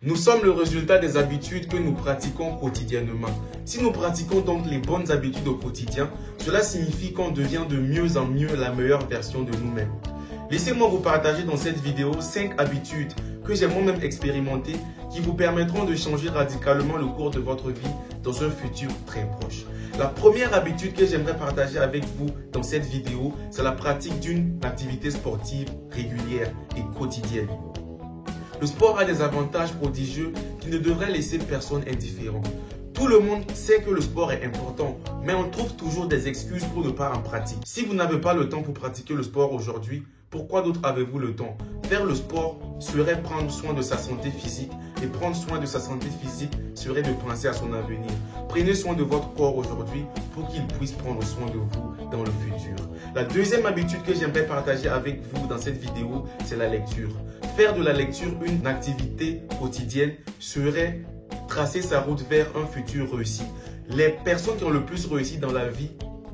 Nous sommes le résultat des habitudes que nous pratiquons quotidiennement. Si nous pratiquons donc les bonnes habitudes au quotidien, cela signifie qu'on devient de mieux en mieux la meilleure version de nous-mêmes. Laissez-moi vous partager dans cette vidéo 5 habitudes que j'ai moi-même expérimentées qui vous permettront de changer radicalement le cours de votre vie dans un futur très proche. La première habitude que j'aimerais partager avec vous dans cette vidéo, c'est la pratique d'une activité sportive régulière et quotidienne. Le sport a des avantages prodigieux qui ne devraient laisser personne indifférent. Tout le monde sait que le sport est important, mais on trouve toujours des excuses pour ne pas en pratiquer. Si vous n'avez pas le temps pour pratiquer le sport aujourd'hui, pourquoi d'autre avez-vous le temps? Faire le sport serait prendre soin de sa santé physique et prendre soin de sa santé physique serait de penser à son avenir. Prenez soin de votre corps aujourd'hui pour qu'il puisse prendre soin de vous dans le futur. La deuxième habitude que j'aimerais partager avec vous dans cette vidéo, c'est la lecture. Faire de la lecture une activité quotidienne serait tracer sa route vers un futur réussi. Les personnes qui ont le plus réussi dans la vie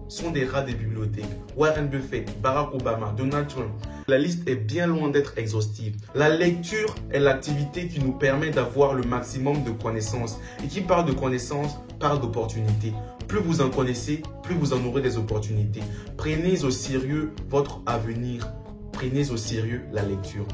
sont des rats des bibliothèques. Warren Buffett, Barack Obama, Donald Trump. La liste est bien loin d'être exhaustive. La lecture est l'activité qui nous permet d'avoir le maximum de connaissances. Et qui parle de connaissances, parle d'opportunités. Plus vous en connaissez, plus vous en aurez des opportunités. Prenez au sérieux votre avenir. Prenez au sérieux la lecture.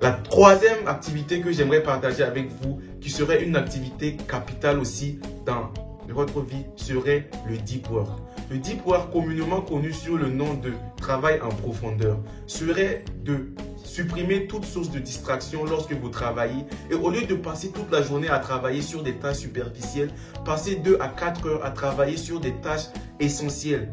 La troisième activité que j'aimerais partager avec vous, qui serait une activité capitale aussi dans votre vie, serait le deep work. Le deep work, communément connu sous le nom de travail en profondeur, serait de supprimer toute source de distraction lorsque vous travaillez et au lieu de passer toute la journée à travailler sur des tâches superficielles, passer 2 à 4 heures à travailler sur des tâches essentielles.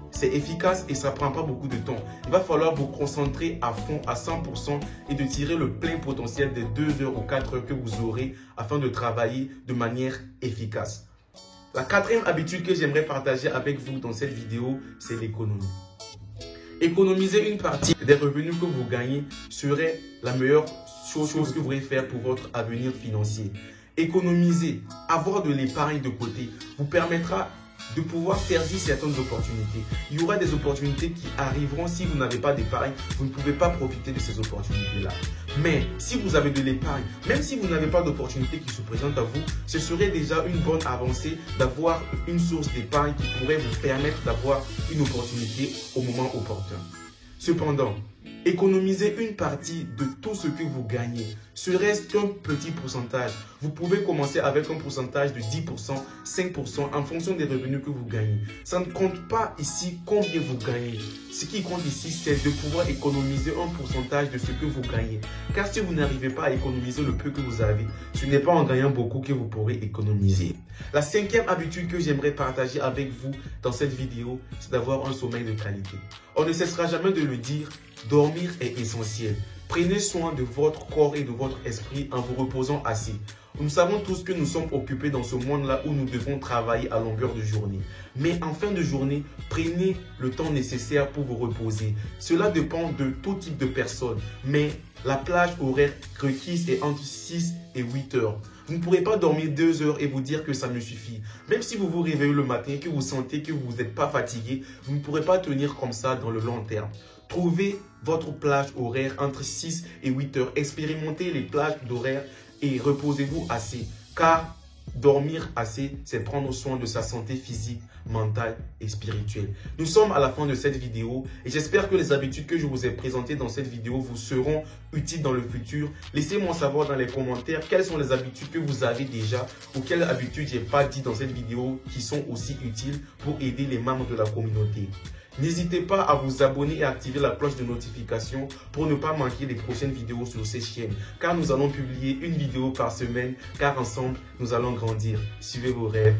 C'est efficace et ça ne prend pas beaucoup de temps. Il va falloir vous concentrer à fond, à 100% et de tirer le plein potentiel des 2 heures ou 4 heures que vous aurez afin de travailler de manière efficace. La quatrième habitude que j'aimerais partager avec vous dans cette vidéo, c'est l'économie. Économiser une partie des revenus que vous gagnez serait la meilleure chose que vous pourrez faire pour votre avenir financier. Économiser, avoir de l'épargne de côté, vous permettra de pouvoir saisir certaines opportunités. Il y aura des opportunités qui arriveront si vous n'avez pas d'épargne. Vous ne pouvez pas profiter de ces opportunités-là. Mais si vous avez de l'épargne, même si vous n'avez pas d'opportunité qui se présente à vous, ce serait déjà une bonne avancée d'avoir une source d'épargne qui pourrait vous permettre d'avoir une opportunité au moment opportun. Cependant, économiser une partie de tout ce que vous gagnez serait qu'un petit pourcentage. Vous pouvez commencer avec un pourcentage de 10%, 5% en fonction des revenus que vous gagnez. Ça ne compte pas ici combien vous gagnez. Ce qui compte ici, c'est de pouvoir économiser un pourcentage de ce que vous gagnez. Car si vous n'arrivez pas à économiser le peu que vous avez, ce n'est pas en gagnant beaucoup que vous pourrez économiser. La cinquième habitude que j'aimerais partager avec vous dans cette vidéo, c'est d'avoir un sommeil de qualité. On ne cessera jamais de le dire, dormir est essentiel. Prenez soin de votre corps et de votre esprit en vous reposant assez. Nous savons tous que nous sommes occupés dans ce monde-là où nous devons travailler à longueur de journée. Mais en fin de journée, prenez le temps nécessaire pour vous reposer. Cela dépend de tout type de personnes. Mais la plage horaire requise est entre 6 et 8 heures. Vous ne pourrez pas dormir 2 heures et vous dire que ça me suffit. Même si vous vous réveillez le matin et que vous sentez que vous n'êtes pas fatigué, vous ne pourrez pas tenir comme ça dans le long terme. Trouvez votre plage horaire entre 6 et 8 heures. Expérimentez les plages d'horaire et reposez-vous assez. Car dormir assez, c'est prendre soin de sa santé physique, mentale et spirituelle. Nous sommes à la fin de cette vidéo et j'espère que les habitudes que je vous ai présentées dans cette vidéo vous seront utiles dans le futur. Laissez-moi savoir dans les commentaires quelles sont les habitudes que vous avez déjà ou quelles habitudes je n'ai pas dit dans cette vidéo qui sont aussi utiles pour aider les membres de la communauté. N'hésitez pas à vous abonner et à activer la cloche de notification pour ne pas manquer les prochaines vidéos sur ces chaînes. Car nous allons publier une vidéo par semaine, car ensemble, nous allons grandir. Suivez vos rêves.